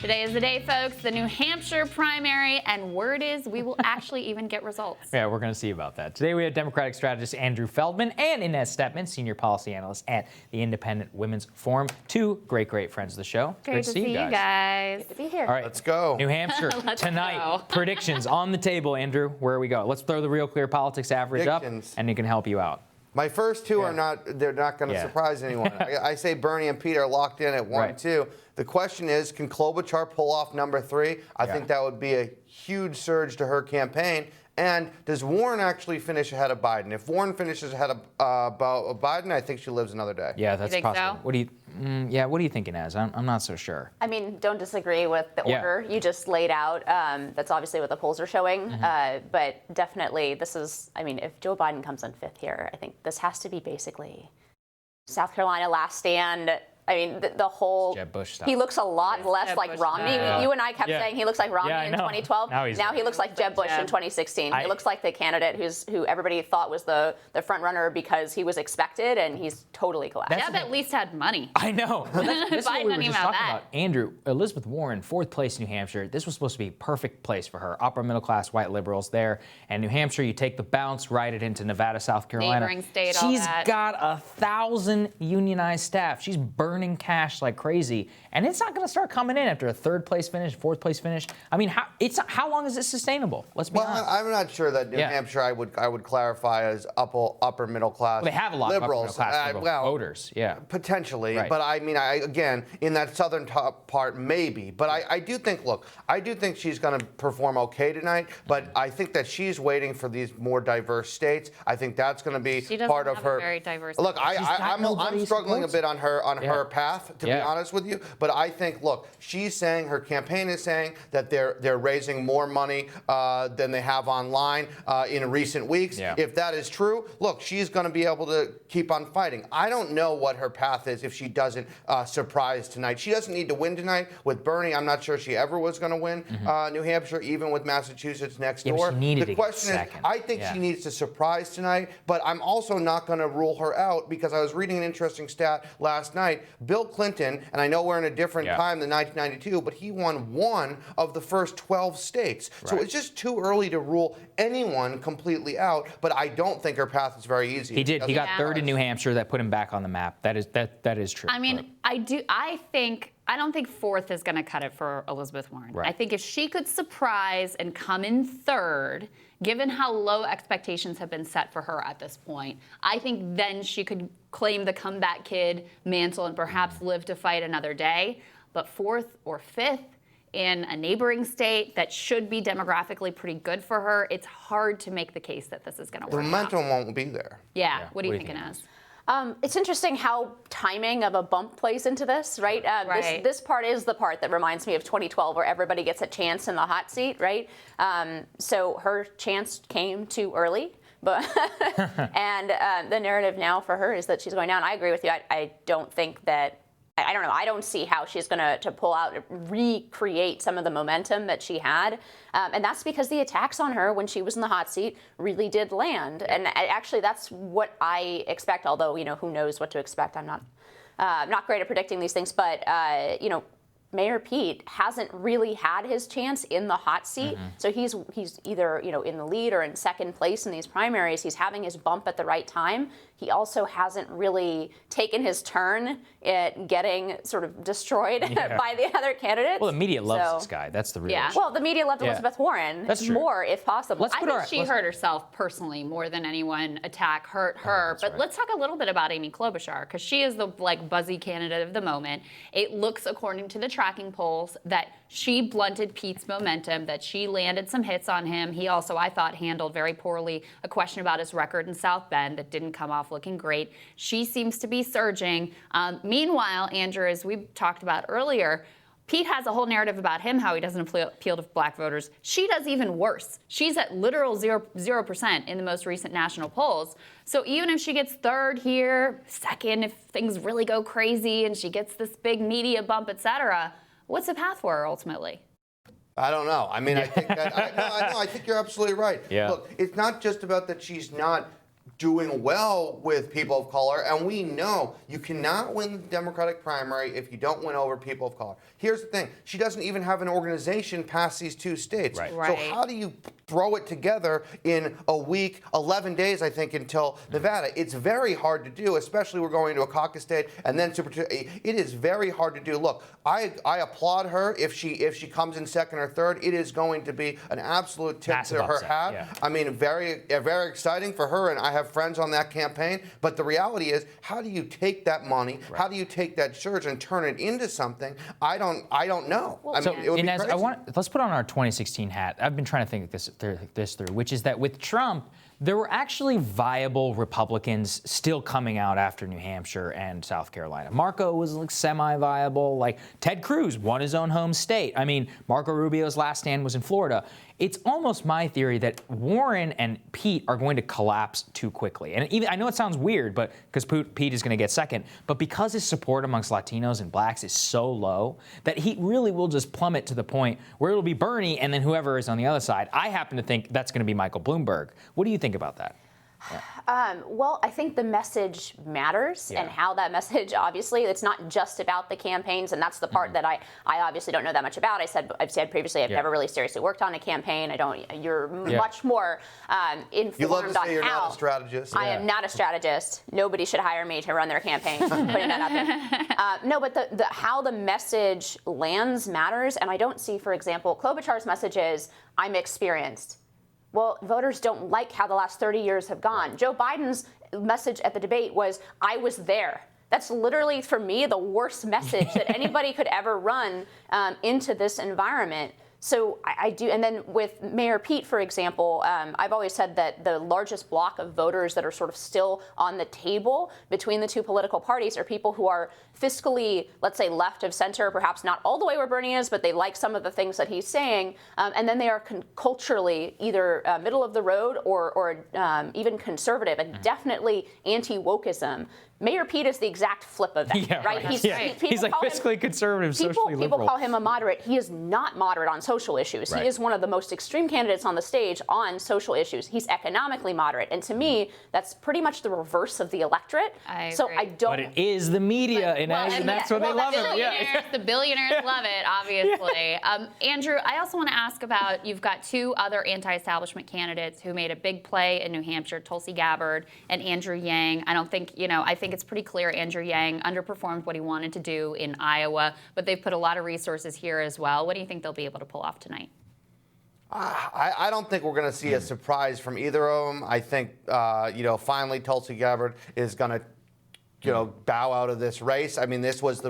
Today is the day, folks, the New Hampshire primary, and word is we will actually even get results. Yeah, we're going to see about that. Today we have Democratic strategist Andrew Feldman and Inez Stepman, senior policy analyst at the Independent Women's Forum. Two great friends of the show. Great to see you guys. Good to be here. All right, let's go. New Hampshire tonight. Predictions on the table, Andrew. Where we go? Let's throw the Real Clear Politics average up, and it can help you out. My first two are they're not going to surprise anyone. I say Bernie and Pete are locked in at 1-2. The question is, can Klobuchar pull off number 3? I think that would be a huge surge to her campaign. And does Warren actually finish ahead of Biden? If Warren finishes ahead of Biden, I think she lives another day. Yeah, that's possible. So? What do you? What do you think, Inez? I'm not so sure. I mean, don't disagree with the order you just laid out. That's obviously what the polls are showing. But definitely, this is. I mean, if Joe Biden comes in 5th here, I think this has to be basically South Carolina last stand. I mean, the whole, Jeb Bush stuff. He looks a lot less Jeb like Bush Romney. You and I kept saying he looks like Romney in 2012. Now he looks like Jeb Bush in 2016. He looks like the candidate who everybody thought was the front runner because he was expected, and he's totally collapsed. Jeb at least had money. I know. This is what we were just talking about. Andrew, Elizabeth Warren, 4th place in New Hampshire. This was supposed to be a perfect place for her. Upper middle class white liberals there. And New Hampshire, you take the bounce, ride it into Nevada, South Carolina. Neighboring state, She's got 1,000 unionized staff. She's burning cash like crazy, and it's not going to start coming in after a 3rd place finish, 4th place finish. I mean, how long is it sustainable? Let's be honest. I'm not sure that New Hampshire I would clarify as upper middle class. Well, they have a lot liberals. of upper middle class voters, potentially. Right. But I mean, again, in that southern top part, maybe. But I do think, look, I do think she's going to perform okay tonight. But I think that she's waiting for these more diverse states. I think that's going to be part of her. Very diverse. Look, I'm struggling a bit on her path, to be honest with you. But I think, look, she's saying, her campaign is saying that they're raising more money than they have online in recent weeks. If that is true, look, she's going to be able to keep on fighting. I don't know what her path is if she doesn't surprise tonight. She doesn't need to win tonight. With Bernie, I'm not sure she ever was going to win New Hampshire, even with Massachusetts next door. But she needed the question is, I think she needs to surprise tonight, but I'm also not going to rule her out because I was reading an interesting stat last night. Bill Clinton, and I know we're in a different time than 1992, but he won 1 of the first 12 states. So it's just too early to rule anyone completely out, but I don't think her path is very easy. He did. He got 3rd in New Hampshire. That put him back on the map. That is true. I mean, I don't think 4th is going to cut it for Elizabeth Warren. I think if she could surprise and come in 3rd, given how low expectations have been set for her at this point, I think then she could claim the comeback kid mantle and perhaps live to fight another day. But 4th or 5th in a neighboring state that should be demographically pretty good for her, it's hard to make the case that this is going to work. The momentum won't be there. Yeah. What do you think, Inez? It's interesting how timing of a bump plays into this, right? This part is the part that reminds me of 2012, where everybody gets a chance in the hot seat, right? So her chance came too early. But and the narrative now for her is that she's going down. I agree with you. I don't think that. I don't know. I don't see how she's going to pull out, recreate some of the momentum that she had. And that's because the attacks on her when she was in the hot seat really did land. And actually, that's what I expect, although, who knows what to expect. I'm not great at predicting these things. But, Mayor Pete hasn't really had his chance in the hot seat. So he's either, in the lead or in 2nd place in these primaries. He's having his bump at the right time. He also hasn't really taken his turn at getting sort of destroyed by the other candidates. Well, the media loves this guy. That's the real issue. Well, the media loved Elizabeth Warren more, if possible. I think she hurt herself personally more than anyone hurt her. But let's talk a little bit about Amy Klobuchar, because she is the buzzy candidate of the moment. It looks, according to the tracking polls, that she blunted Pete's momentum, that she landed some hits on him. He also, I thought, handled very poorly a question about his record in South Bend that didn't come off looking great. She seems to be surging. Meanwhile, Andrew, as we talked about earlier, Pete has a whole narrative about him, how he doesn't appeal to black voters. She does even worse. She's at literal 0% in the most recent national polls. So even if she gets 3rd here, 2nd if things really go crazy and she gets this big media bump, et cetera, what's the path for her ultimately? I don't know. I mean, I think that I think you're absolutely right. Yeah. Look, it's not just about that she's not doing well with people of color, and we know you cannot win the Democratic primary if you don't win over people of color. Here's the thing. She doesn't even have an organization past these 2 states. Right. So how do you throw it together in a week, 11 days, I think, until Nevada? It's very hard to do, especially we're going to a caucus state, and then it is very hard to do. Look, I applaud her if she comes in second or third. It is going to be an absolute tip Massive to her upset, hat. yeah. I mean, very exciting for her, and I have friends on that campaign. But the reality is, how do you take that money? Right. How do you take that surge and turn it into something? I don't know. Well, I mean, it would be Inez, crazy. let's put on our 2016 hat. I've been trying to think this through, which is that with Trump, there were actually viable Republicans still coming out after New Hampshire and South Carolina. Marco was like semi-viable. Like Ted Cruz won his own home state. I mean, Marco Rubio's last stand was in Florida. It's almost my theory that Warren and Pete are going to collapse too quickly. And even I know it sounds weird, but because Pete is going to get second, but because his support amongst Latinos and blacks is so low that he really will just plummet to the point where it'll be Bernie and then whoever is on the other side. I happen to think that's going to be Michael Bloomberg. What do you think about that? Well, I think the message matters, and how that message, obviously, it's not just about the campaigns, and that's the part that I obviously don't know that much about. I've said previously I've never really seriously worked on a campaign. You're much more informed You love to on say you're how. not a strategist. I am not a strategist. Nobody should hire me to run their campaign. Putting that out there. No, but the how the message lands matters, and I don't see, for example, Klobuchar's message is, I'm experienced. Well, voters don't like how the last 30 years have gone. Joe Biden's message at the debate was, I was there. That's literally, for me, the worst message that anybody could ever run into this environment. So I do, and then with Mayor Pete, for example, I've always said that the largest block of voters that are sort of still on the table between the two political parties are people who are fiscally, let's say, left of center, perhaps not all the way where Bernie is, but they like some of the things that he's saying, and then they are culturally either middle of the road or even conservative, and definitely anti-wokeism. Mayor Pete is the exact flip of that, right? He's like fiscally conservative, socially liberal. People call him a moderate. He is not moderate on social issues. Right. He is one of the most extreme candidates on the stage on social issues. He's economically moderate. And to me, that's pretty much the reverse of the electorate. So I don't... But it is the media, and that's what they love it. The billionaires love it, obviously. Andrew, I also want to ask about, you've got two other anti-establishment candidates who made a big play in New Hampshire, Tulsi Gabbard and Andrew Yang. I think it's pretty clear Andrew Yang underperformed what he wanted to do in Iowa, but they've put a lot of resources here as well. What do you think they'll be able to pull off tonight? I don't think we're going to see a surprise from either of them. I think, finally Tulsi Gabbard is going to bow out of this race. I mean, this was the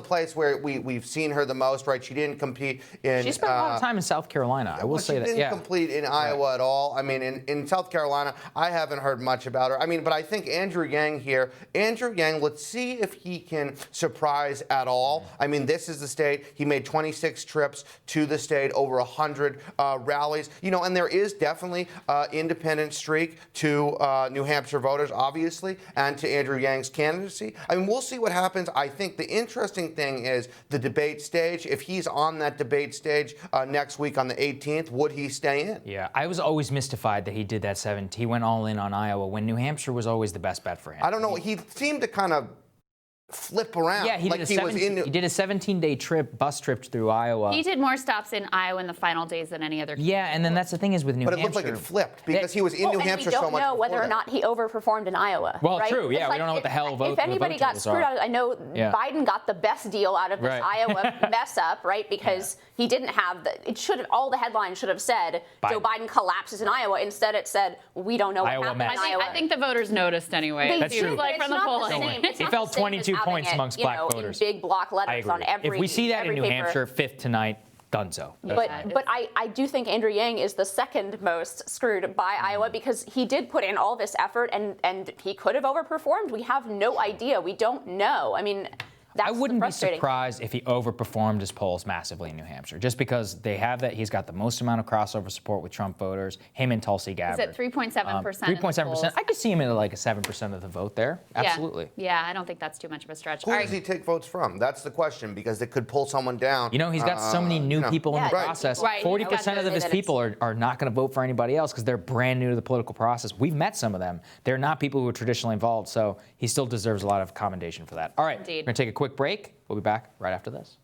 place where we've seen her the most, right? She didn't compete in. She spent a lot of time in South Carolina. I will say that. She didn't compete in Iowa at all. I mean, in South Carolina, I haven't heard much about her. I mean, but I think Andrew Yang here. Andrew Yang, let's see if he can surprise at all. I mean, this is the state. He made 26 trips to the state, over 100 rallies. And there is definitely independent streak to New Hampshire voters, obviously, and to Andrew Yang's candidacy. I mean, we'll see what happens. I think the interesting thing is the debate stage. If he's on that debate stage next week on the 18th, would he stay in? Yeah, I was always mystified that he did that 7. He went all in on Iowa when New Hampshire was always the best bet for him. I don't know. He seemed to kind of flip around. Yeah, he did a 17-day bus trip through Iowa. He did more stops in Iowa in the final days than any other candidate. Yeah, and then that's the thing is with New Hampshire. But it looked like it flipped because he was in New Hampshire so much. We don't know whether or not he overperformed in Iowa. Well, right? true. Yeah, we don't know what the hell vote. If anybody got screwed out, I know Biden got the best deal out of this Iowa mess up, right? Because he didn't have all the headlines should have said Joe Biden collapses in Iowa. Instead, it said we don't know what happened in Iowa. I think the voters noticed anyway. That's true. Like from the polling. He fell 22 points amongst black voters. In big block letters on every. If we see that in New paper. Hampshire, 5th tonight, dunzo. But I do think Andrew Yang is the second most screwed by Iowa because he did put in all this effort and he could have overperformed. We have no idea. We don't know. I mean, I wouldn't be surprised if he overperformed his polls massively in New Hampshire, just because they have that. He's got the most amount of crossover support with Trump voters. Him and Tulsi Gabbard. Is it 3.7%? 3.7%. I could see him at like a 7% of the vote there. Absolutely. Yeah, I don't think that's too much of a stretch. Who does he take votes from? That's the question, because it could pull someone down. You know, he's got so many new people in the process. Right. 40% of his people are not going to vote for anybody else because they're brand new to the political process. We've met some of them. They're not people who are traditionally involved, so he still deserves a lot of commendation for that. All right, Indeed. we're going to take a quick break. We'll be back right after this.